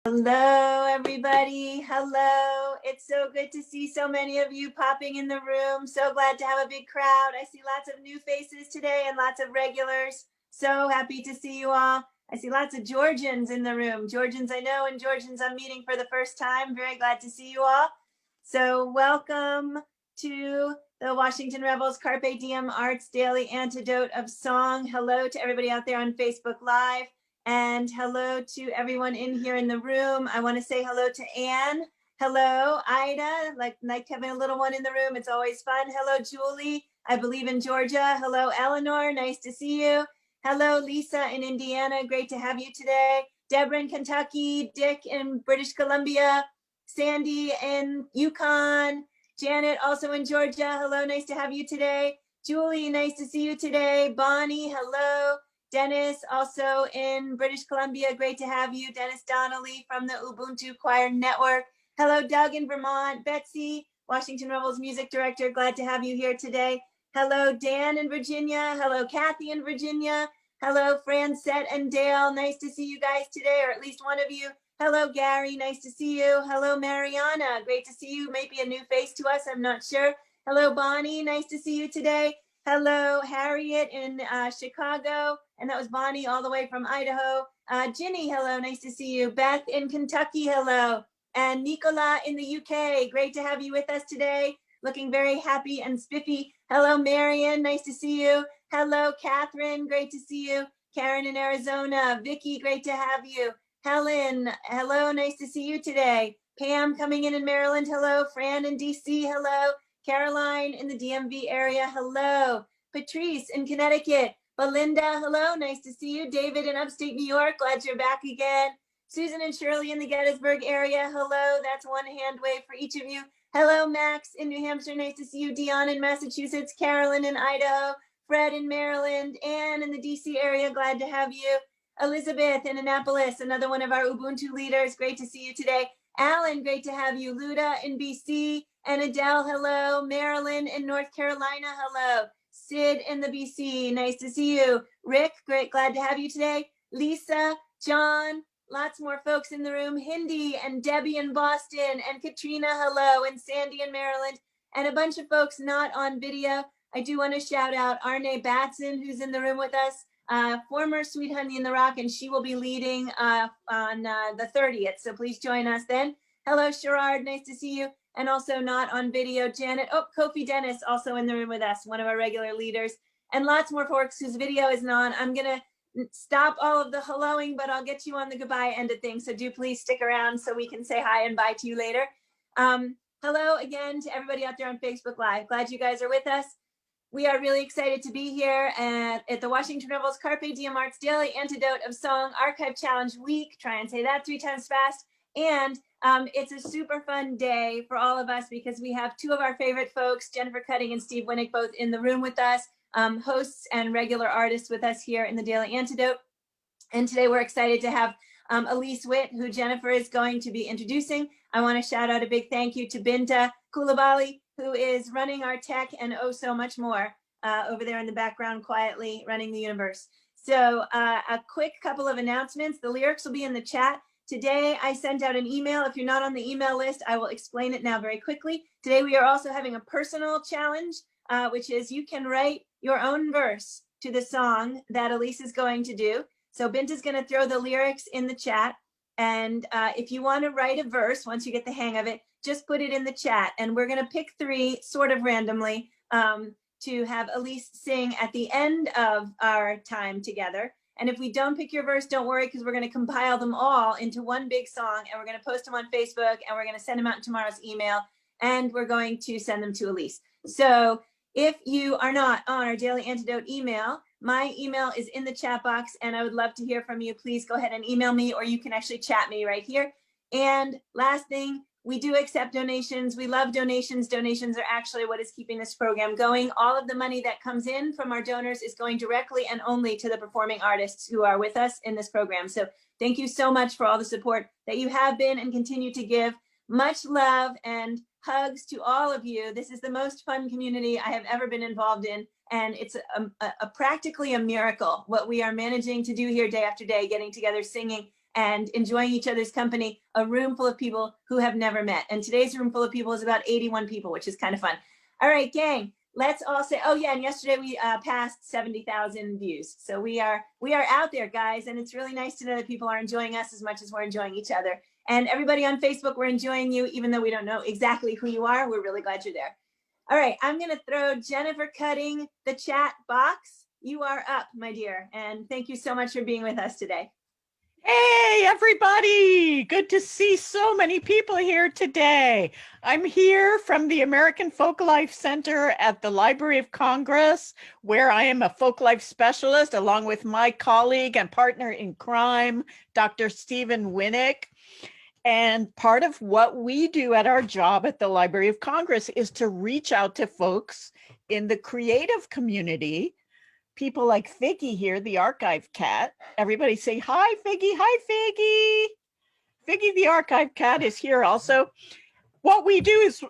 Hello, everybody. Hello. It's so good to see so many of you popping in the room. So glad to have a big crowd. I see lots of new faces today and lots of regulars. So happy to see you all. I see lots of Georgians in the room. Georgians I know and Georgians I'm meeting for the first time. Very glad to see you all. So welcome to the Washington Rebels Carpe Diem Arts Daily Antidote of Song. Hello to everybody out there on Facebook Live. And hello to everyone in here in the room. I want to say hello to Anne. Hello, Ida, like having a little one in the room. It's always fun. Hello, Julie. I believe in Georgia. Hello, Eleanor. Nice to see you. Hello, Lisa in Indiana. Great to have you today. Deborah in Kentucky. Dick in British Columbia. Sandy in Yukon. Janet also in Georgia. Hello, nice to have you today. Julie, nice to see you today. Bonnie, hello. Dennis, also in British Columbia, great to have you. Dennis Donnelly from the Ubuntu Choir Network. Hello, Doug in Vermont. Betsy, Washington Rebels Music Director, glad to have you here today. Hello, Dan in Virginia. Hello, Kathy in Virginia. Hello, Francette and Dale. Nice to see you guys today, or at least one of you. Hello, Gary. Nice to see you. Hello, Mariana. Great to see you. Maybe a new face to us. I'm not sure. Hello, Bonnie. Nice to see you today. Hello, Harriet in Chicago. And that was Bonnie all the way from Idaho. Ginny, hello, nice to see you. Beth in Kentucky, hello. And Nicola in the UK, great to have you with us today. Looking very happy and spiffy. Hello, Marion, nice to see you. Hello, Catherine, great to see you. Karen in Arizona. Vicky, great to have you. Helen, hello, nice to see you today. Pam coming in Maryland, hello. Fran in DC, hello. Caroline in the DMV area, hello. Patrice in Connecticut. Belinda, hello, nice to see you. David in upstate New York, glad you're back again. Susan and Shirley in the Gettysburg area, hello. That's one hand wave for each of you. Hello, Max in New Hampshire, nice to see you. Dion in Massachusetts, Carolyn in Idaho, Fred in Maryland, Anne in the DC area, glad to have you. Elizabeth in Annapolis, another one of our Ubuntu leaders, great to see you today. Alan, great to have you. Luda in BC, and Adele, hello. Marilyn in North Carolina, hello. Sid in the BC, nice to see you. Rick, great, glad to have you today. Lisa, John, lots more folks in the room. Hindi and Debbie in Boston, and Katrina, hello, and Sandy in Maryland, and a bunch of folks not on video. I do want to shout out Arne Batson, who's in the room with us, former Sweet Honey in the Rock, and she will be leading on the 30th, so please join us then. Hello, Sherrard, nice to see you. And also not on video, Janet. Oh, Kofi Dennis also in the room with us, one of our regular leaders. And lots more folks whose video isn't on. I'm going to stop all of the helloing, but I'll get you on the goodbye end of things. So do please stick around so we can say hi and bye to you later. Hello again to everybody out there on Facebook Live. Glad you guys are with us. We are really excited to be here at the Washington Rebels Carpe Diem Arts Daily Antidote of Song Archive Challenge Week. Try and say that 3 times fast. And it's a super fun day for all of us because we have two of our favorite folks, Jennifer Cutting and Steve Winnick, both in the room with us, hosts and regular artists with us here in the Daily Antidote. And today we're excited to have Elise Witt, who Jennifer is going to be introducing. I want to shout out a big thank you to Binta Kulabali, who is running our tech and oh so much more over there in the background, quietly running the universe. So a quick couple of announcements. The lyrics will be in the chat. Today, I sent out an email. If you're not on the email list, I will explain it now very quickly. Today, we are also having a personal challenge, which is you can write your own verse to the song that Elise is going to do. So Binta's going to throw the lyrics in the chat. And if you want to write a verse, once you get the hang of it, just put it in the chat. And we're going to pick 3 sort of randomly to have Elise sing at the end of our time together. And if we don't pick your verse, don't worry, because we're going to compile them all into one big song, and we're going to post them on Facebook, and we're going to send them out in tomorrow's email, and we're going to send them to Elise. So if you are not on our Daily Antidote email, my email is in the chat box, and I would love to hear from you. Please go ahead and email me, or you can actually chat me right here. And last thing, we do accept donations. We love donations. Donations are actually what is keeping this program going. All of the money that comes in from our donors is going directly and only to the performing artists who are with us in this program. So thank you so much for all the support that you have been and continue to give. Much love and hugs to all of you. This is the most fun community I have ever been involved in. And it's practically a miracle what we are managing to do here day after day, getting together, singing, and enjoying each other's company, a room full of people who have never met. And today's room full of people is about 81 people, which is kind of fun. All right, gang, let's all say, oh yeah, and yesterday we passed 70,000 views. So we are out there, guys, and it's really nice to know that people are enjoying us as much as we're enjoying each other. And everybody on Facebook, we're enjoying you, even though we don't know exactly who you are. We're really glad you're there. All right, I'm gonna throw Jennifer Cutting the chat box. You are up, my dear, and thank you so much for being with us today. Hey, everybody. Good to see so many people here today. I'm here from the American Folklife Center at the Library of Congress, where I am a Folklife specialist, along with my colleague and partner in crime, Dr. Stephen Winnick. And part of what we do at our job at the Library of Congress is to reach out to folks in the creative community, people like Figgy here, the archive cat. Everybody say, hi, Figgy. Hi, Figgy. Figgy, the archive cat, is here also. What we do is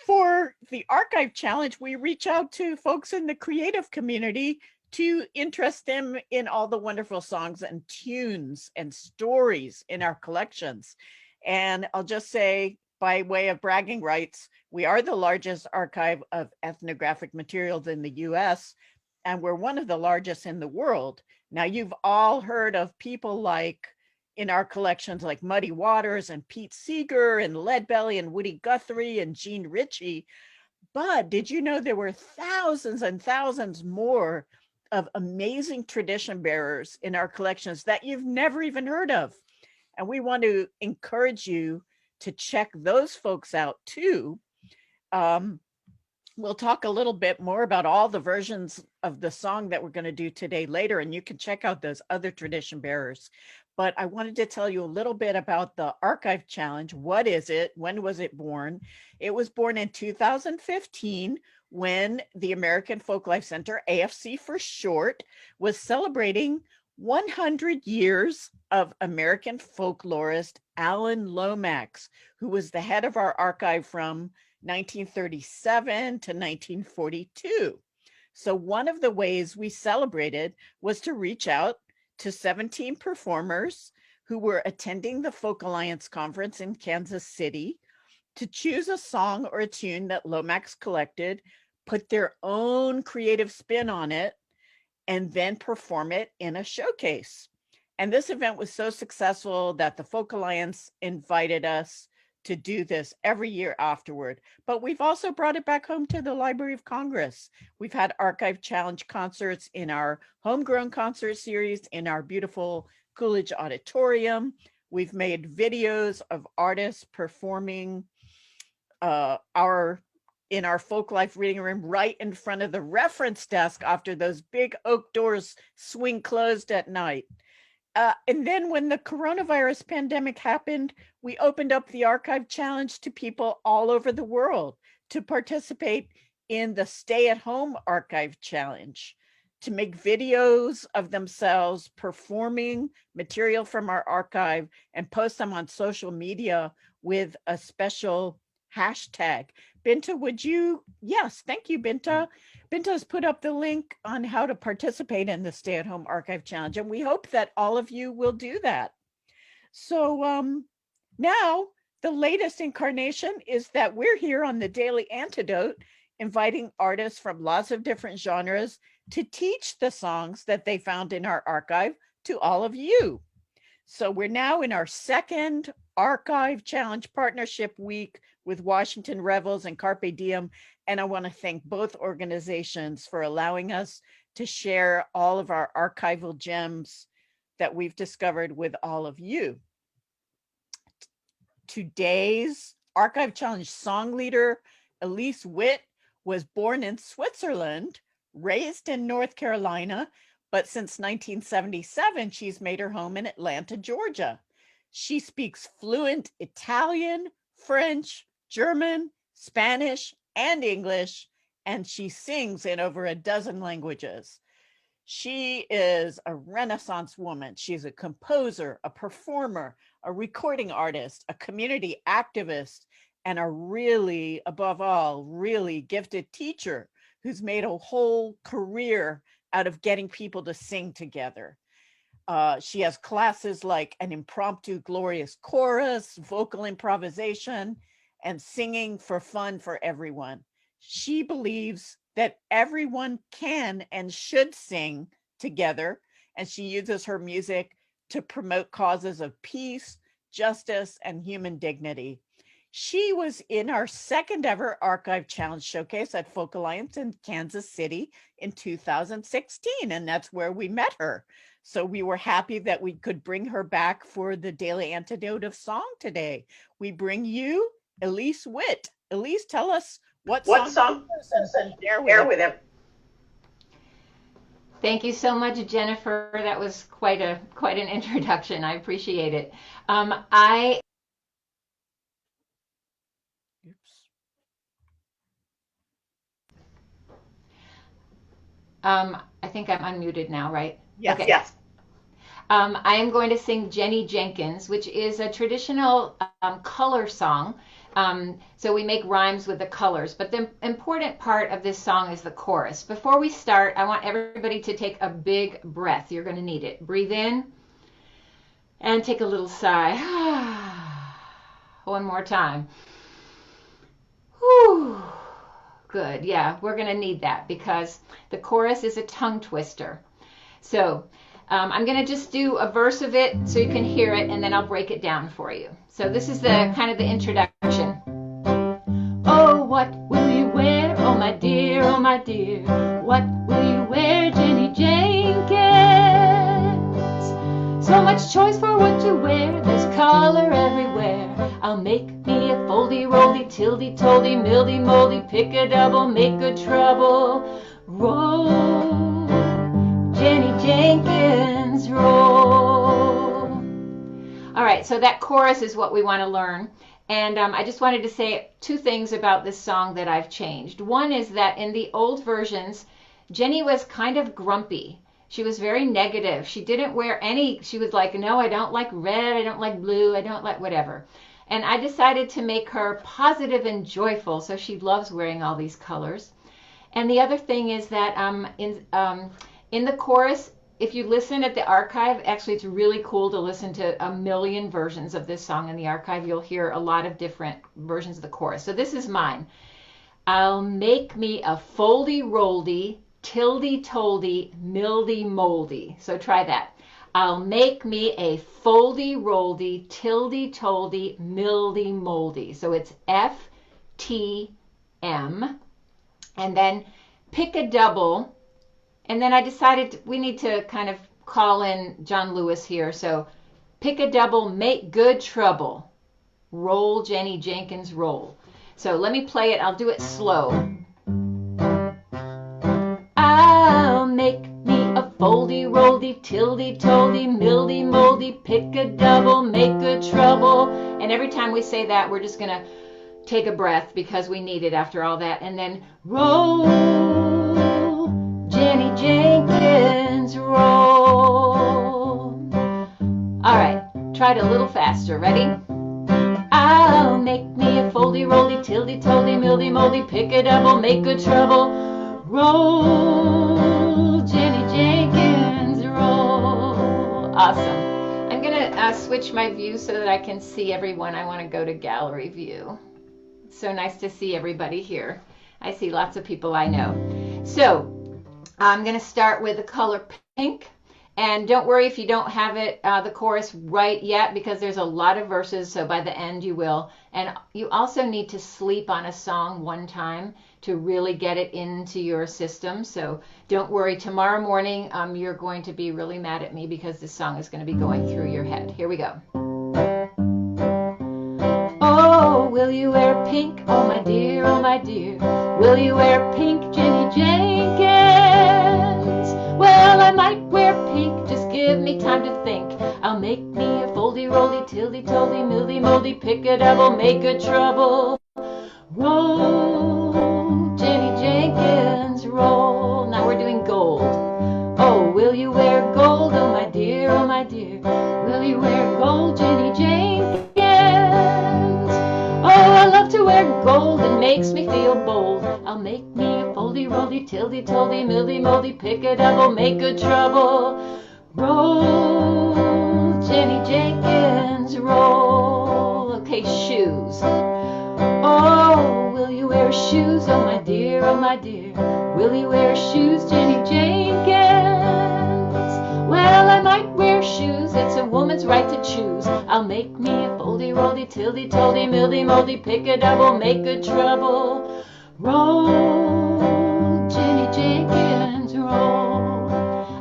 for the archive challenge, we reach out to folks in the creative community to interest them in all the wonderful songs and tunes and stories in our collections. And I'll just say, by way of bragging rights, we are the largest archive of ethnographic materials in the US, and we're one of the largest in the world. Now, you've all heard of people like in our collections like Muddy Waters and Pete Seeger and Leadbelly and Woody Guthrie and Gene Ritchie. But did you know there were thousands and thousands more of amazing tradition bearers in our collections that you've never even heard of? And we want to encourage you to check those folks out too. We'll talk a little bit more about all the versions of the song that we're going to do today later, and you can check out those other tradition bearers. But I wanted to tell you a little bit about the Archive Challenge. What is it? When was it born? It was born in 2015 when the American Folklife Center, AFC for short, was celebrating 100 years of American folklorist Alan Lomax, who was the head of our archive from 1937 to 1942. So one of the ways we celebrated was to reach out to 17 performers who were attending the Folk Alliance conference in Kansas City to choose a song or a tune that Lomax collected, put their own creative spin on it, and then perform it in a showcase. And this event was so successful that the Folk Alliance invited us to do this every year afterward. But we've also brought it back home to the Library of Congress. We've had Archive Challenge concerts in our Homegrown concert series in our beautiful Coolidge Auditorium. We've made videos of artists performing in our Folklife reading room right in front of the reference desk after those big oak doors swing closed at night. And then when the coronavirus pandemic happened, we opened up the Archive Challenge to people all over the world to participate in the Stay-at-Home Archive Challenge, to make videos of themselves performing material from our archive and post them on social media with a special hashtag. Binta, would you? Yes, thank you, Binta. Binta's put up the link on how to participate in the Stay-at-Home Archive Challenge, and we hope that all of you will do that. So now the latest incarnation is that we're here on the Daily Antidote, inviting artists from lots of different genres to teach the songs that they found in our archive to all of you. So we're now in our second Archive Challenge Partnership Week with Washington Revels and Carpe Diem. And I want to thank both organizations for allowing us to share all of our archival gems that we've discovered with all of you. Today's Archive Challenge song leader, Elise Witt, was born in Switzerland, raised in North Carolina, but since 1977, she's made her home in Atlanta, Georgia. She speaks fluent Italian, French, German, Spanish, and English, and she sings in over a dozen languages. She is a Renaissance woman. She's a composer, a performer, a recording artist, a community activist, and a really, above all, really gifted teacher who's made a whole career out of getting people to sing together. She has classes like an impromptu glorious chorus, vocal improvisation, and singing for fun for everyone. She believes that everyone can and should sing together, and she uses her music to promote causes of peace, justice, and human dignity. She was in our second ever Archive Challenge Showcase at Folk Alliance in Kansas City in 2016, and that's where we met her. So we were happy that we could bring her back for the Daily Antidote of Song today. We bring you Elise Witt. Elise, tell us what song and share with them. Thank you so much, Jennifer. That was quite an introduction. I appreciate it. I think I'm unmuted now, right? Yes. Okay. Yes. I am going to sing Jenny Jenkins, which is a traditional color song. So we make rhymes with the colors, but the important part of this song is the chorus. Before we start, I want everybody to take a big breath. You're going to need it. Breathe in and take a little sigh. One more time. Whew. Good. Yeah, we're going to need that because the chorus is a tongue twister. So I'm going to just do a verse of it so you can hear it, and then I'll break it down for you. So this is the kind of the introduction. Oh, what will you wear? Oh, my dear, what will you wear, Jenny Jenkins? So much choice for what to wear, there's color everywhere. I'll make me a foldy-roldy, tildy-toldy, mildy-moldy, pick a double, make good trouble, roll, Jenny Jenkins, roll. All right, so that chorus is what we want to learn. And I just wanted to say two things about this song that I've changed. One is that in the old versions, Jenny was kind of grumpy. She was very negative. She didn't wear any, she was like, no, I don't like red, I don't like blue, I don't like whatever. And I decided to make her positive and joyful, so she loves wearing all these colors. And the other thing is that in the chorus, if you listen at the archive, actually it's really cool to listen to a million versions of this song in the archive. You'll hear a lot of different versions of the chorus. So this is mine. I'll make me a foldy-roldy, tildy-toldy, mildy-moldy. So try that. I'll make me a foldy-roldy, tildy-toldy, mildy-moldy. So it's F-T-M. And then pick a double. And then I decided we need to kind of call in John Lewis here. So pick a double, make good trouble. Roll, Jenny Jenkins, roll. So let me play it. I'll do it slow. I'll make me a foldy-roldy, tildy-toldy, mildy-moldy, pick a double, make good trouble. And every time we say that, we're just going to take a breath because we need it after all that. And then roll, Jenny Jenkins, roll. All right, try it a little faster. Ready? I'll make me a foldy-roldy, tildy-toldy, mildy-moldy, pick a double, make good trouble. Roll, Jenny Jenkins, roll. Awesome. I'm going to switch my view so that I can see everyone. I want to go to gallery view. It's so nice to see everybody here. I see lots of people I know. So I'm going to start with the color pink. And don't worry if you don't have it, the chorus right yet, because there's a lot of verses, so by the end you will. And you also need to sleep on a song one time to really get it into your system. So don't worry, tomorrow morning you're going to be really mad at me because this song is going to be going through your head. Here we go. Oh, will you wear pink? Oh my dear, will you wear pink, Jenny Jenkins? Well, I might wear pink, just give me time to think. I'll make me a foldy-roldy, tildy-toldy, mildy-moldy, pick a double, make good trouble. Roll, Jenny Jenkins, roll. Now we're doing gold. Oh, will you wear gold? Oh my dear, will you wear gold, Jenny Jenkins? Oh, I love to wear gold, it makes me feel bold. I'll make me a foldy-roldy, tildy-toldy, mildy-moldy, pick a double, make good trouble. Roll, Jenny Jenkins, roll. Okay, shoes. Oh, will you wear shoes? Oh my dear, oh my dear. Will you wear shoes, Jenny Jenkins? Well, I might wear shoes. It's a woman's right to choose. I'll make me a foldy, roldy, tildy, toldy, mildy, moldy, pick a double, make good trouble. Roll, Jenny Jenkins, roll.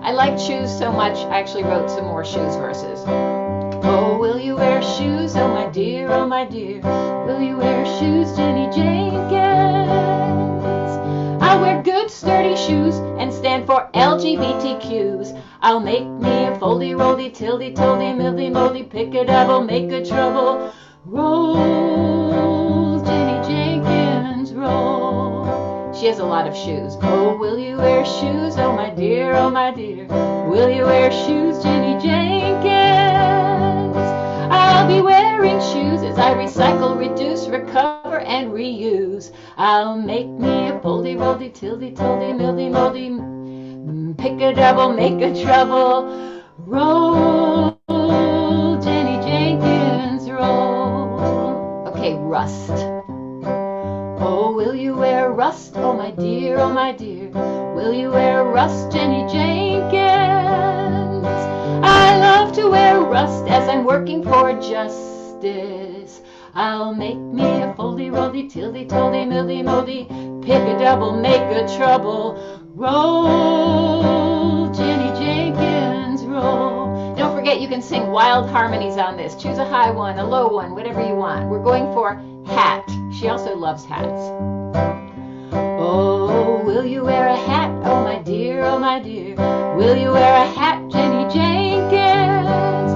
I like shoes so much, I actually wrote some more shoes verses. Oh, will you wear shoes? Oh my dear, oh my dear. Will you wear shoes, Jenny Jenkins? I'll wear good sturdy shoes and stand for LGBTQs. I'll make me a foldy, roldy, tildy, toldy, mildy, moldy, pick a double, make good trouble. Roll, Jenny Jenkins, roll. She has a lot of shoes. Oh, will you wear shoes? Oh my dear, oh my dear. Will you wear shoes, Jenny Jenkins? I'll be wearing shoes as I recycle, reduce, recover, and reuse. I'll make me a foldy, roldy, tildy, toldy, mildy, moldy, pick a double, make a trouble. Roll, Jenny Jenkins, roll. Okay, rust. Oh, will you wear rust? Oh my dear, oh my dear. Will you wear rust, Jenny Jenkins? I love to wear rust as I'm working for justice. I'll make me a foldy, roldy, tildy, toldy, mildy, moldy, pick a double, make a trouble. Roll, Jenny Jenkins, roll. Don't forget you can sing wild harmonies on this. Choose a high one, a low one, whatever you want. We're going for hat. She also loves hats. Oh, will you wear a hat? Oh my dear, oh my dear. Will you wear a hat, Jenny Jenkins?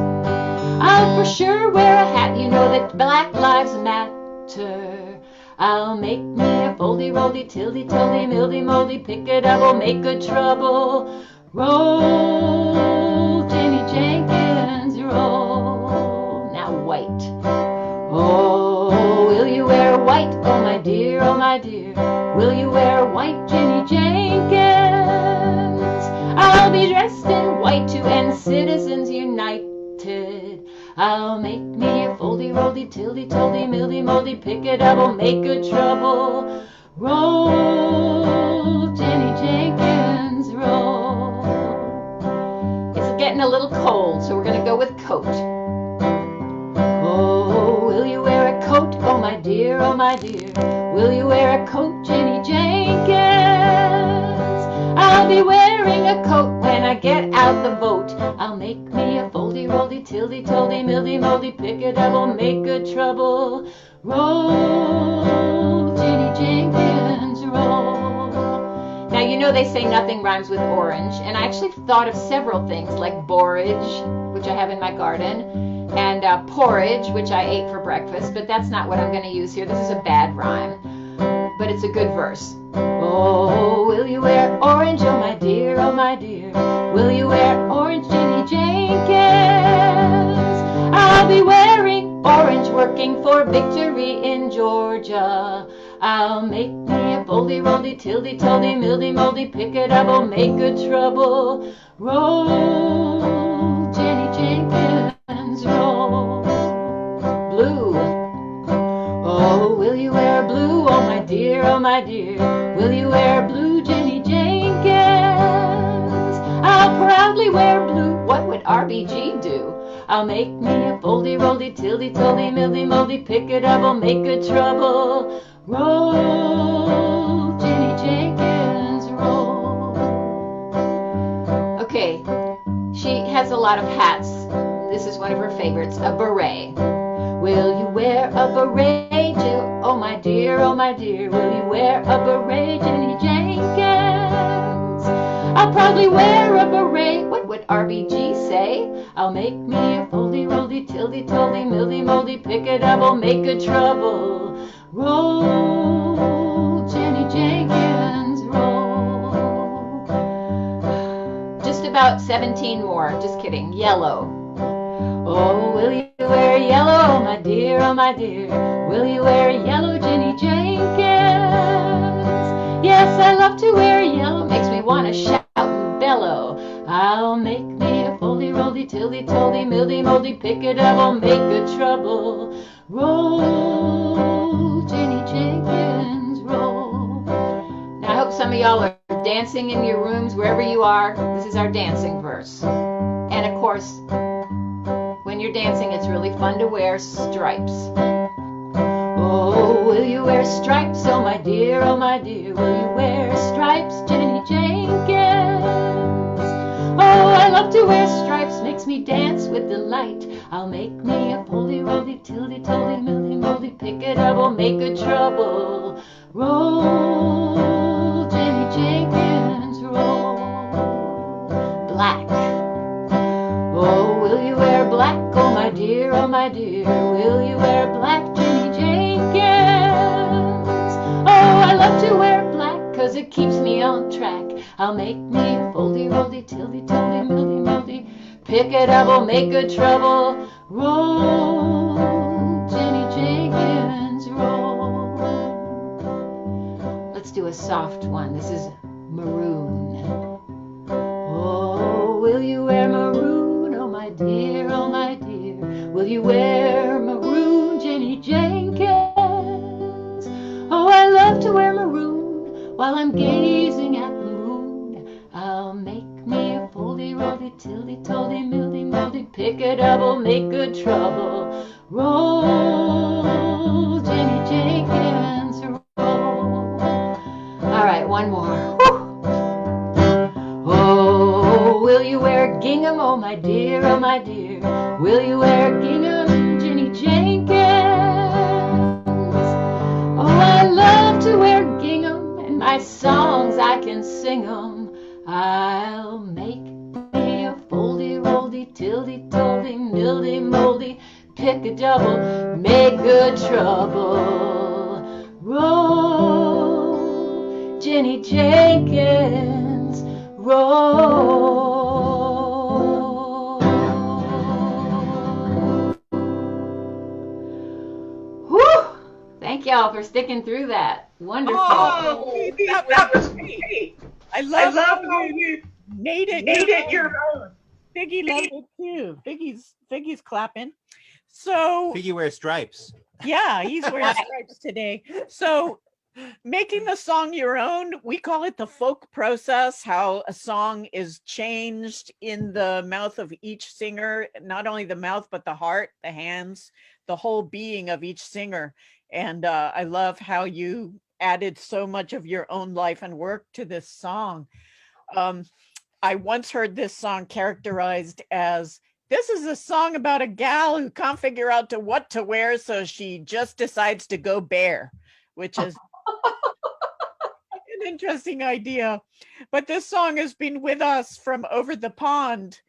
I'll for sure wear a hat. You know that Black Lives Matter. I'll make me a foldy, roldy, tildy, toldy, mildy, moldy, pick a double, make good trouble. Roll, Jenny Jenkins, roll. Now white. Oh, will you wear white? Oh my dear, oh my dear. Will you wear white, Jenny Jenkins? I'll be dressed in white to end Citizens United. I'll make me a foldy, roldy, tildy, toldy, mildy, moldy, pick a double, make good trouble. Roll, Jenny Jenkins, roll. It's getting a little cold, so we're going to go with coat. Oh, will you wear a coat? Oh my dear, oh my dear. Will you wear a coat, Jenny Jenkins? I'll be wearing a coat when I get out the vote. I'll make me a foldy, roldy, tildy, toldy, mildy, moldy, pick a double, make good trouble. Roll, Jenny Jenkins, roll. Now you know they say nothing rhymes with orange, and I actually thought of several things like borage, which I have in my garden, and porridge, which I ate for breakfast, but that's not what I'm going to use here. This is a bad rhyme, but it's a good verse. Oh, will you wear orange? Oh my dear, oh my dear. Will you wear orange, Jenny Jenkins? I'll be wearing orange, working for victory in Georgia. I'll make me a foldy, roldy, tildy, toldy, mildy, moldy, pick a double, make good trouble. Roll, Jenny Jenkins, roll. Blue. Oh, will you wear blue? Oh my dear, oh my dear. Will you wear blue, Jenny Jenkins? I'll proudly wear blue. What would RBG do? I'll make me a foldy, roldy, tildy, toldy, mildy, moldy, pick a double, make good trouble. Roll, Jenny Jenkins, roll. Okay, she has a lot of hats. This is one of her favorites, a beret. Will you wear a beret, Jill? Oh my dear, oh my dear. Will you wear a beret, Jenny Jenkins? I'll probably wear a beret. What would RBG say? I'll make me a foldy, roldy, tildy, toldy, mildy, moldy, pick a double, make good trouble. Roll, Jenny Jenkins, roll. Just about 17 more. Just kidding. Yellow. Oh, will you wear yellow, oh my dear, oh my dear? Will you wear yellow, Jenny Jenkins? Yes, I love to wear yellow. Makes me want to shout and bellow. I'll make me a full foldy, roldy, tildy, toldy, mildy, moldy, pick a double, make good trouble. Roll, Jenny Jenkins, roll. Now I hope some of y'all are dancing in your rooms, wherever you are. This is our dancing verse. And of course, when you're dancing, it's really fun to wear stripes. Oh, will you wear stripes, oh my dear, will you wear stripes, Jenny Jenkins? Oh, I love to wear stripes, makes me dance with delight. I'll make me a foldy, roldy, tildy, toldy, mildy, moldy, pick a double, make good trouble. Roll, Jenny Jenkins, roll. Black. Oh, will you wear black, oh my dear, will you wear black, Jenny Jenkins? Oh, I love to wear black, 'cause it keeps me on track. I'll make me a foldy, roldy, tildy, toldy, mildy, moldy, pick a double, make good trouble. Roll, Jenny Jenkins, roll. Let's do a soft one. This is maroon. Oh, will you wear maroon, oh my dear, will you wear maroon, Jenny Jenkins? Oh, I love to wear maroon while I'm gazing at the moon. I'll make me a foldy, roldy, tildy, toldy, mildy, moldy, pick a double, make good trouble. Roll, Jenny Jenkins, roll. All right, one more. Woo. Oh, will you wear gingham, oh my dear, will you wear gingham, Jenny Jenkins? Oh, I love to wear gingham, and my songs I can sing 'em. I'll make me a foldy, roldy, tildy, toldy, mildy, moldy, pick a double, make good trouble. Roll, Jenny Jenkins, roll. Whew! Thank y'all for sticking through that. Wonderful. Oh, that was great. I love how you made it your own. Figgy loved it too. Figgy's clapping. So Figgy wears stripes. yeah, he's wearing stripes today. So making the song your own, we call it the folk process, how a song is changed in the mouth of each singer, not only the mouth, but the heart, the hands, the whole being of each singer. And I love how you added so much of your own life and work to this song. I once heard this song characterized as, this is a song about a gal who can't figure out what to wear, so she just decides to go bare, which is an interesting idea. But this song has been with us from over the pond,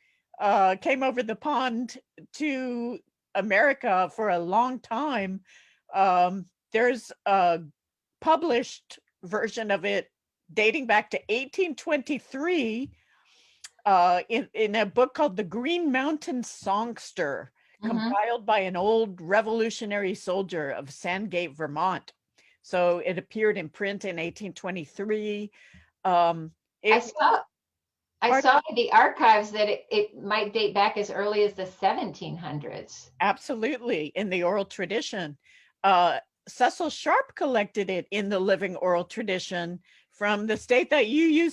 came over the pond to America for a long time. There's a published version of it dating back to 1823 in a book called The Green Mountain Songster, compiled by an old Revolutionary soldier of Sandgate, Vermont. So it appeared in print in 1823. I saw in the archives that it might date back as early as the 1700s. Absolutely, in the oral tradition. Cecil Sharp collected it in the living oral tradition from the state that you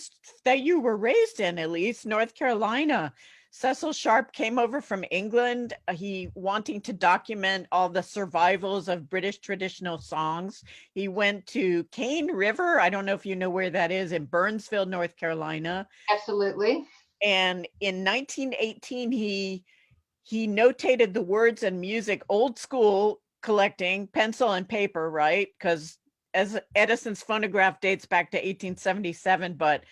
were raised in, Elise, North Carolina. Cecil Sharp came over from England, he wanting to document all the survivals of British traditional songs. He went to Cane River, I don't know if you know where that is, in Burnsville, North Carolina. Absolutely. And in 1918, he notated the words and music, old school collecting, pencil and paper, right? Because as Edison's phonograph dates back to 1877, but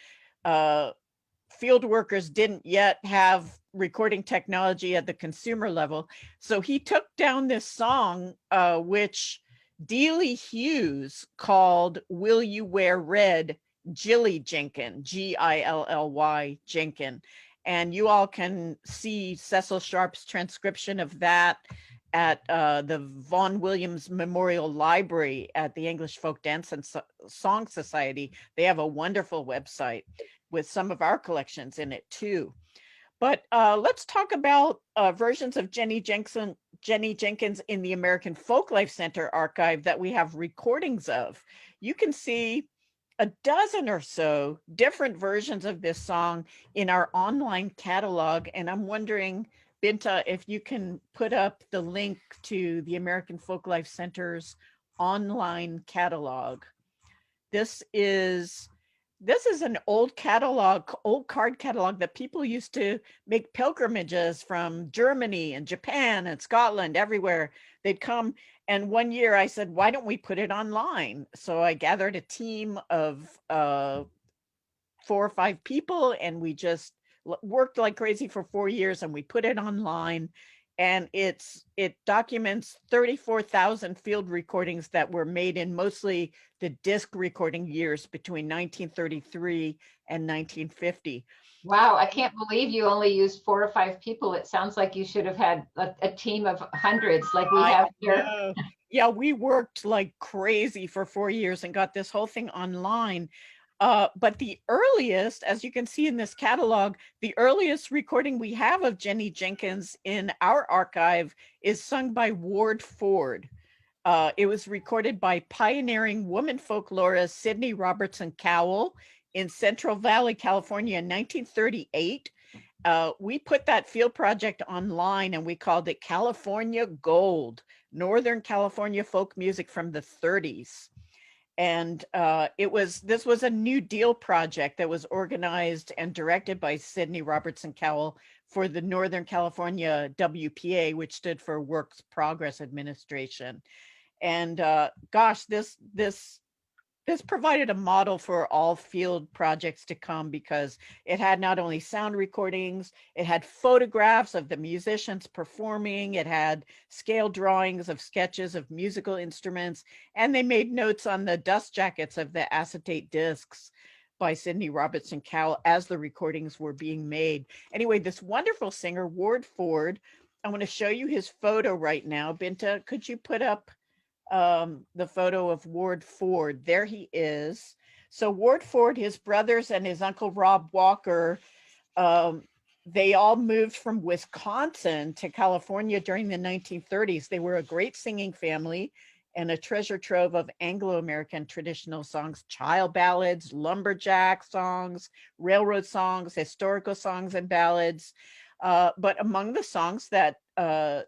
field workers didn't yet have recording technology at the consumer level. So he took down this song, which Dealey Hughes called Will You Wear Red, Jilly Jenkin, Gilly Jenkin. And you all can see Cecil Sharp's transcription of that at the Vaughan Williams Memorial Library at the English Folk Dance and Song Society. They have a wonderful website with some of our collections in it too. But let's talk about versions of Jenny Jenkins in the American Folklife Center archive that we have recordings of. You can see a dozen or so different versions of this song in our online catalog. And I'm wondering, Binta, if you can put up the link to the American Folklife Center's online catalog. This is an old catalog, old card catalog that people used to make pilgrimages from Germany and Japan and Scotland, everywhere. They'd come. And one year I said, why don't we put it online? So I gathered a team of 4 or 5 people, and we just worked like crazy for 4 years, and we put it online. And it documents 34,000 field recordings that were made in mostly the disc recording years between 1933 and 1950. Wow, I can't believe you only used 4 or 5 people. It sounds like you should have had a team of hundreds like we have here. Yeah, we worked like crazy for 4 years and got this whole thing online. But the earliest, as you can see in this catalog, the earliest recording we have of Jenny Jenkins in our archive is sung by Ward Ford. It was recorded by pioneering woman folklorist Sydney Robertson Cowell in Central Valley, California in 1938. We put that field project online and we called it California Gold, Northern California folk music from the 30s. And this was a New Deal project that was organized and directed by Sydney Robertson Cowell for the Northern California WPA, which stood for Works Progress Administration. And gosh, this provided a model for all field projects to come, because it had not only sound recordings, it had photographs of the musicians performing, it had scale drawings of sketches of musical instruments, and they made notes on the dust jackets of the acetate discs by Sydney Robertson Cowell as the recordings were being made. Anyway, this wonderful singer, Ward Ford, I want to show you his photo right now. Binta, could you put up the photo of Ward Ford? There he is. So Ward Ford, his brothers, and his uncle Rob Walker, they all moved from Wisconsin to California during the 1930s. They were a great singing family and a treasure trove of Anglo-American traditional songs, child ballads, lumberjack songs, railroad songs, historical songs, and ballads. But among the songs that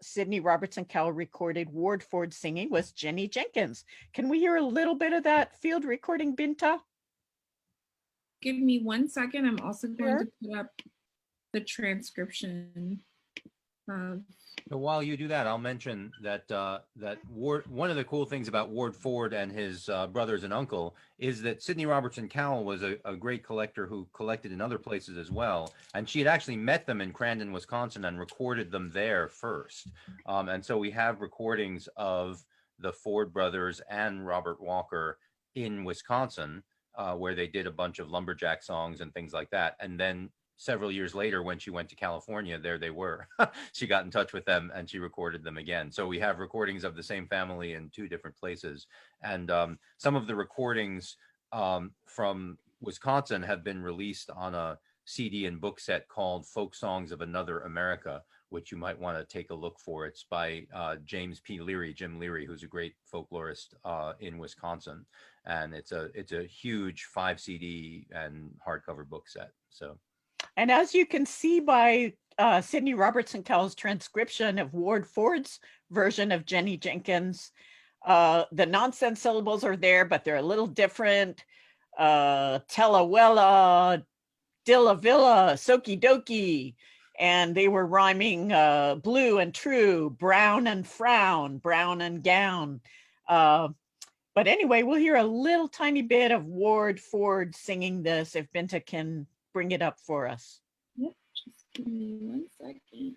Sydney Robertson Cowell recorded Ward Ford singing was Jenny Jenkins. Can we hear a little bit of that field recording, Binta? Give me 1 second. I'm also going to put up the transcription. So while you do that, I'll mention that one of the cool things about Ward Ford and his brothers and uncle is that Sydney Robertson Cowell was a great collector who collected in other places as well. And she had actually met them in Crandon, Wisconsin, and recorded them there first. And so we have recordings of the Ford brothers and Robert Walker in Wisconsin, where they did a bunch of lumberjack songs and things like that. And then several years later, when she went to California, there they were. She got in touch with them and she recorded them again. So we have recordings of the same family in 2 different places. And some of the recordings from Wisconsin have been released on a CD and book set called Folk Songs of Another America, which you might want to take a look for. It's by Jim Leary, who's a great folklorist in Wisconsin. And it's a huge 5 CD and hardcover book set. So. And as you can see by Sydney Robertson Cowell's transcription of Ward Ford's version of Jenny Jenkins, the nonsense syllables are there, but they're a little different. Telawella, Dillavilla, Soki Doki. And they were rhyming blue and true, brown and frown, brown and gown. But anyway, we'll hear a little tiny bit of Ward Ford singing this if Binta can bring it up for us. Yep, just give me 1 second.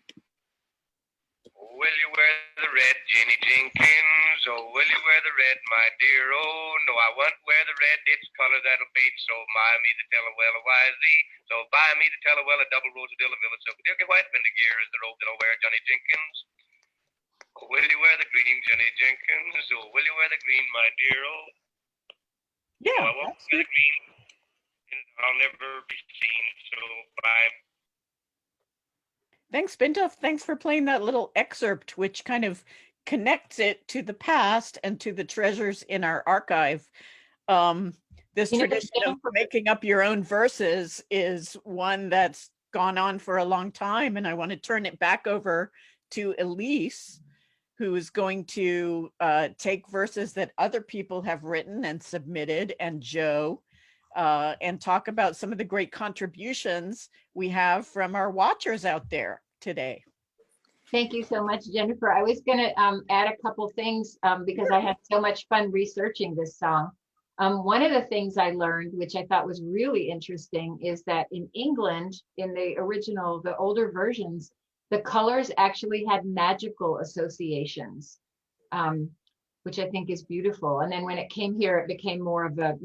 Will you wear the red, Jenny Jenkins? Oh, will you wear the red, my dear? Oh, no, I won't wear the red. It's color that'll fade. So buy me the Telawella YZ. So buy me the Telawella double rose of Dillavilla silk. Dilky white vindigear is the robe that I'll wear, Johnny Jenkins. Oh, will you wear the green, Jenny Jenkins? Oh, will you wear the green, my dear? Oh, Yeah, no, I won't wear the green. I'll never be seen, so bye. Thanks, Binta. Thanks for playing that little excerpt, which kind of connects it to the past and to the treasures in our archive. This tradition of making up your own verses is one that's gone on for a long time, and I want to turn it back over to Elise, who is going to take verses that other people have written and submitted, and Joe, and talk about some of the great contributions we have from our watchers out there today. Thank you so much, Jennifer. I was going to add a couple things because I had so much fun researching this song. One of the things I learned, which I thought was really interesting, is that in England, in the original, the older versions, the colors actually had magical associations, which I think is beautiful. And then when it came here, it became more of a,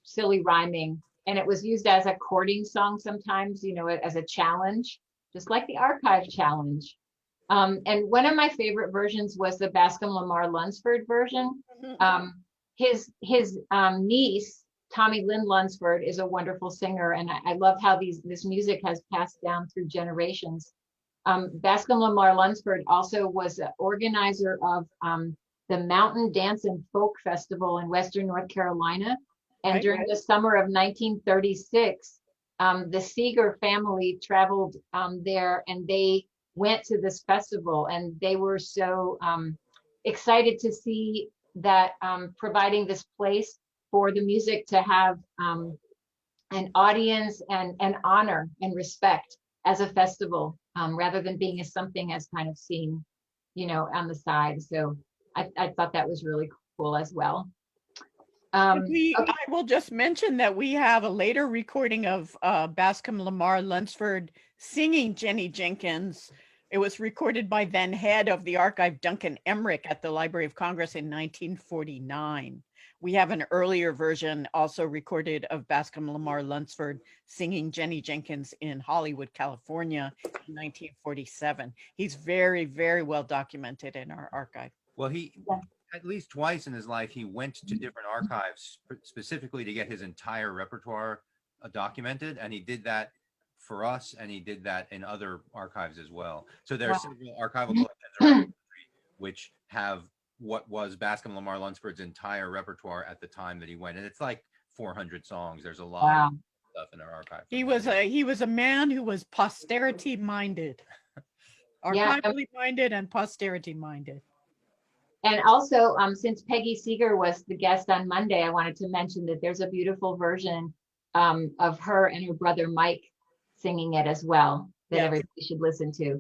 silly rhyming. And it was used as a courting song sometimes, as a challenge, just like the archive challenge. And one of my favorite versions was the Bascom Lamar Lunsford version. His niece, Tommy Lynn Lunsford, is a wonderful singer. And I love how this music has passed down through generations. Bascom Lamar Lunsford also was an organizer of the Mountain Dance and Folk Festival in Western North Carolina. And during the summer of 1936, the Seeger family traveled there, and they went to this festival, and they were so excited to see that providing this place for the music to have an audience and honor and respect as a festival, rather than being as something as kind of seen, on the side. So I thought that was really cool as well. I will just mention that we have a later recording of Bascom Lamar Lunsford singing Jenny Jenkins. It was recorded by then head of the archive, Duncan Emmerich, at the Library of Congress in 1949. We have an earlier version also recorded of Bascom Lamar Lunsford singing Jenny Jenkins in Hollywood, California in 1947. He's very, very well documented in our archive. Well, he, at least twice in his life, he went to different archives specifically to get his entire repertoire documented. And he did that for us, and he did that in other archives as well. So there are several archival collections around the country which have what was Bascom Lamar Lunsford's entire repertoire at the time that he went. And it's like 400 songs. There's a lot of stuff in our archive. He was a man who was posterity minded, archivally minded and posterity minded. And also, since Peggy Seeger was the guest on Monday, I wanted to mention that there's a beautiful version of her and her brother Mike singing it as well that everybody should listen to.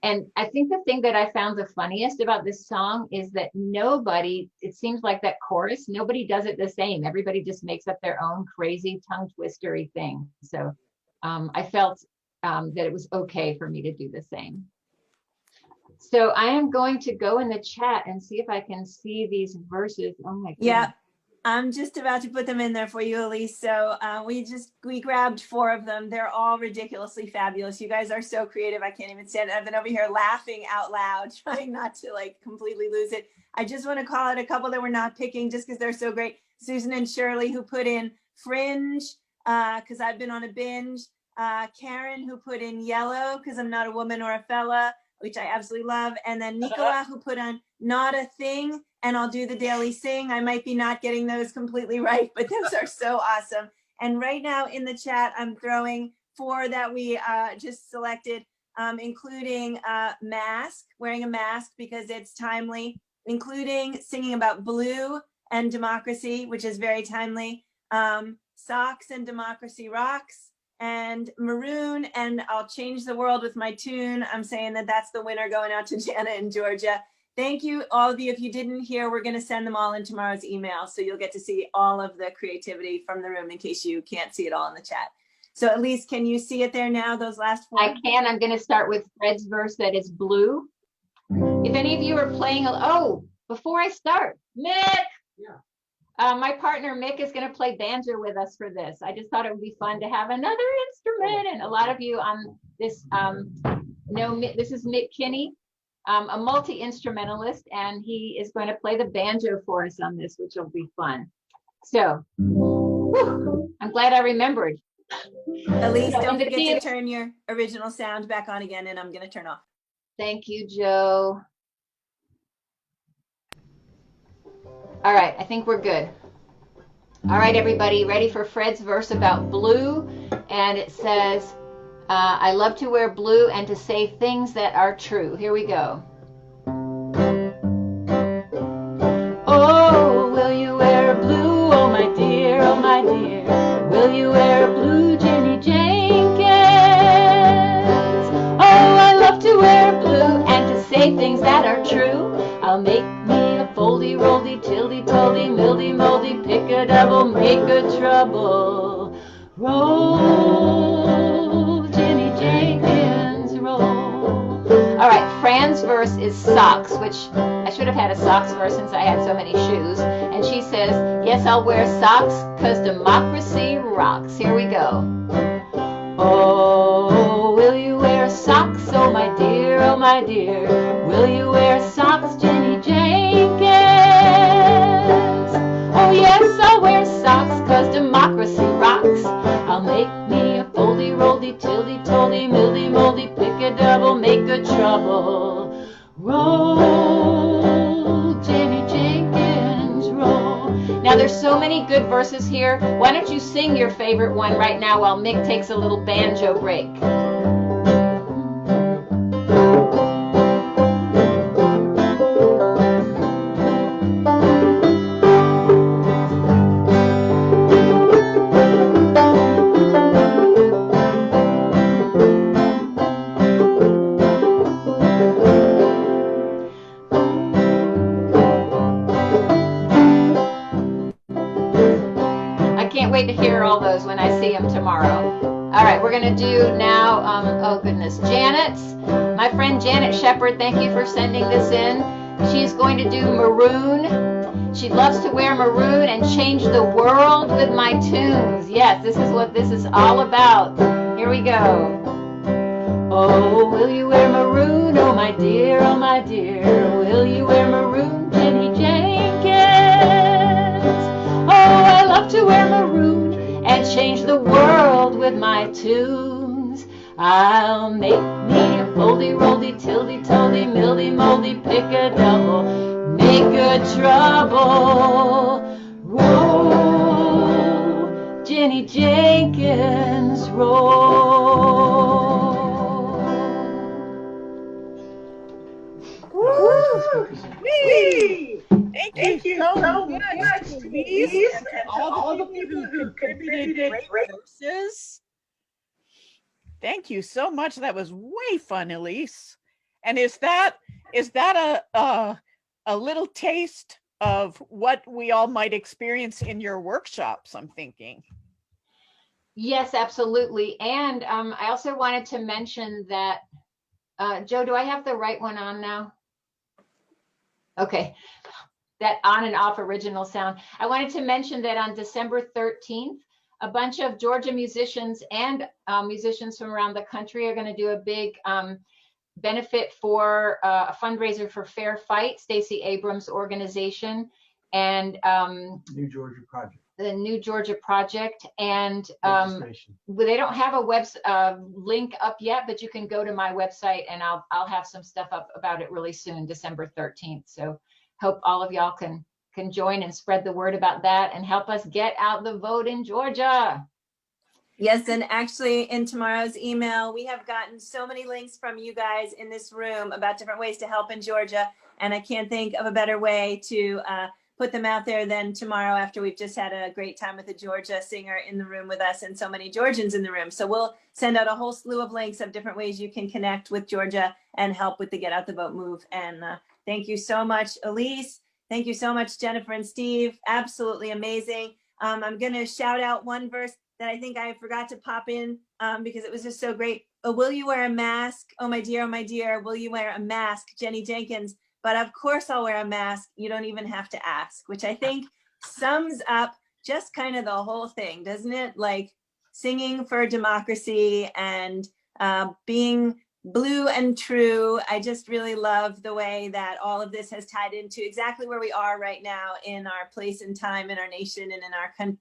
And I think the thing that I found the funniest about this song is that it seems like that chorus, nobody does it the same. Everybody just makes up their own crazy tongue twistery thing. So I felt that it was okay for me to do the same. So I am going to go in the chat and see if I can see these verses. Oh my goodness. Yeah, I'm just about to put them in there for you, Elise. So we grabbed 4 of them. They're all ridiculously fabulous. You guys are so creative. I can't even stand it. I've been over here laughing out loud, trying not to completely lose it. I just want to call out a couple that we're not picking just because they're so great. Susan and Shirley, who put in Fringe, because I've been on a binge. Karen, who put in Yellow, because I'm not a woman or a fella, which I absolutely love. And then Nicola, who put on Not a Thing, and I'll do the daily sing. I might be not getting those completely right, but those are so awesome. And right now in the chat, I'm throwing 4 that we just selected, including mask, wearing a mask because it's timely, including singing about blue and democracy, which is very timely, socks and democracy rocks, and maroon, and I'll change the world with my tune. I'm saying that that's the winner, going out to Jana in Georgia. Thank you, all of you. If you didn't hear, we're going to send them all in tomorrow's email, so you'll get to see all of the creativity from the room in case you can't see it all in the chat. So Elise, can you see it there now, those last 4? I can. I'm going to start with Fred's verse that is blue. If any of you are playing, before I start, Mick! Yeah. My partner Mick is going to play banjo with us for this. I just thought it would be fun to have another instrument, and a lot of you on this know this is Mick Kinney, a multi-instrumentalist, and he is going to play the banjo for us on this, which will be fun. So, I'm glad I remembered. Elise, So don't in the forget video- to turn your original sound back on again, and I'm going to turn off. Thank you, Joe. All right, I think we're good. All right, everybody, ready for Fred's verse about blue? And it says, I love to wear blue and to say things that are true. Here we go. Oh, will you wear blue? Oh, my dear, oh, my dear. Will you wear blue, Jenny Jenkins? Oh, I love to wear blue and to say things that are true. I'll make me a foldy, roldy, tildy, toldy, mildy, moldy, pick a double, make a trouble. Roll, Jenny Jenkins, roll. All right, Fran's verse is socks, which I should have had a socks verse since I had so many shoes. And she says, yes, I'll wear socks because democracy rocks. Here we go. Oh, will you wear socks? Oh, my dear, oh, my dear. Will you wear socks, Jenny Jenkins? Oh, yes, I'll wear socks because democracy rocks. I'll make me a foldy, roldy, tildy, toldy, mildy, moldy, pick a double, make a trouble. Roll, Jenny Jenkins, roll. Now there's so many good verses here. Why don't you sing your favorite one right now while Mick takes a little banjo break? Wait to hear all those when I see them tomorrow. All right, we're going to do now, oh goodness, Janet's. My friend Janet Shepard, thank you for sending this in. She's going to do maroon. She loves to wear maroon and change the world with my tunes. Yes, this is what this is all about. Here we go. Oh, will you wear maroon? Oh, my dear, oh, my dear. Will you wear maroon, Jenny Jenkins? Oh, I love to wear maroon and change the world with my tunes. I'll make me a foldy, roldy, tildy, toldy, mildy, moldy, pick a double, make a trouble. Roll, Jenny Jenkins, roll. Whee! Thank you so much, Elise, and to all the people who contributed great verses. Thank you so much. That was way fun, Elise. And is that a little taste of what we all might experience in your workshops, I'm thinking? Yes, absolutely. And I also wanted to mention that, Joe, do I have the right one on now? Okay, that on and off original sound. I wanted to mention that on December 13th, a bunch of Georgia musicians and musicians from around the country are going to do a big benefit for a fundraiser for Fair Fight, Stacey Abrams' organization, and New Georgia Project. The New Georgia Project. And they don't have a web link up yet, but you can go to my website and I'll have some stuff up about it really soon, December 13th. So hope all of y'all can join and spread the word about that and help us get out the vote in Georgia. Yes, and actually in tomorrow's email, we have gotten so many links from you guys in this room about different ways to help in Georgia. And I can't think of a better way to put them out there than tomorrow after we've just had a great time with a Georgia singer in the room with us and so many Georgians in the room. So we'll send out a whole slew of links of different ways you can connect with Georgia and help with the Get Out the Vote move. And thank you so much, Elise. Thank you so much, Jennifer and Steve. Absolutely amazing. I'm going to shout out one verse that I think I forgot to pop in because it was just so great. Oh, will you wear a mask? Oh, my dear, will you wear a mask? Jenny Jenkins. But of course I'll wear a mask. You don't even have to ask, which I think sums up just kind of the whole thing, doesn't it? Like singing for democracy and being blue and true. I just really love the way that all of this has tied into exactly where we are right now in our place and time in our nation and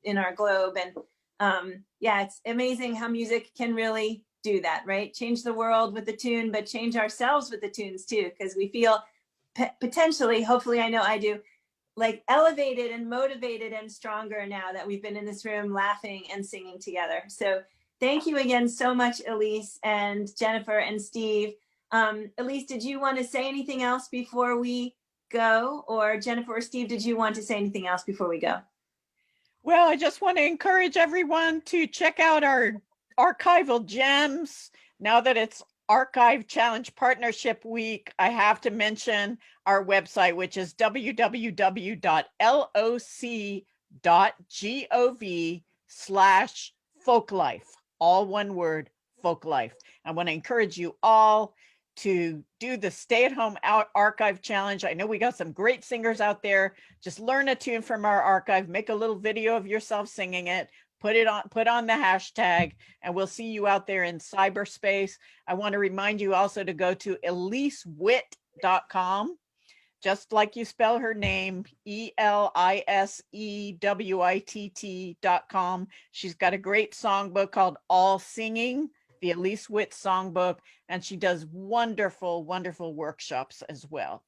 in our globe. And yeah, it's amazing how music can really do that, right? Change the world with the tune, but change ourselves with the tunes too, because we feel potentially, hopefully, I know I do, like elevated and motivated and stronger now that we've been in this room laughing and singing together. So thank you again so much, Elise and Jennifer and Steve. Elise, did you want to say anything else before we go? Or Jennifer or Steve, did you want to say anything else before we go? Well, I just want to encourage everyone to check out our archival gems. Now that it's Archive Challenge Partnership Week, I have to mention our website, which is www.loc.gov/folklife. All one word, Folklife. I want to encourage you all to do the stay-at-home archive challenge. I know we got some great singers out there. Just learn a tune from our archive, make a little video of yourself singing it, put on the hashtag, and we'll see you out there in cyberspace. I want to remind you also to go to elisewitt.com, just like you spell her name, ELISEWITT.com. She's got a great songbook called All Singing, the Elise Witt songbook, and she does wonderful, wonderful workshops as well.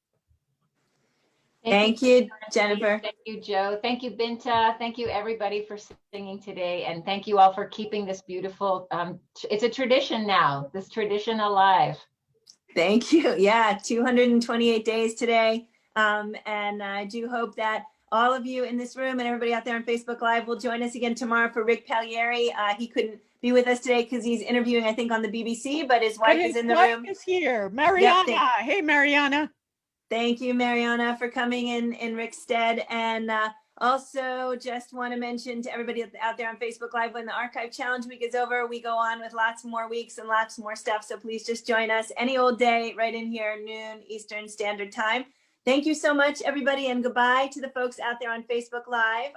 Thank you, Jennifer. Thank you, Joe. Thank you, Binta. Thank you, everybody, for singing today. And thank you all for keeping this beautiful, it's a tradition now, this tradition alive. Thank you. Yeah, 228 days today. And I do hope that all of you in this room and everybody out there on Facebook Live will join us again tomorrow for Rick Pagliari. He couldn't be with us today because he's interviewing, I think, on the BBC, but his wife is in the room. Is here. Mariana. Yep, Hey, Mariana. Thank you, Mariana, for coming in Rick's stead. And also just want to mention to everybody out there on Facebook Live, when the Archive Challenge Week is over, we go on with lots more weeks and lots more stuff. So please just join us any old day right in here, noon Eastern Standard Time. Thank you so much, everybody, and goodbye to the folks out there on Facebook Live.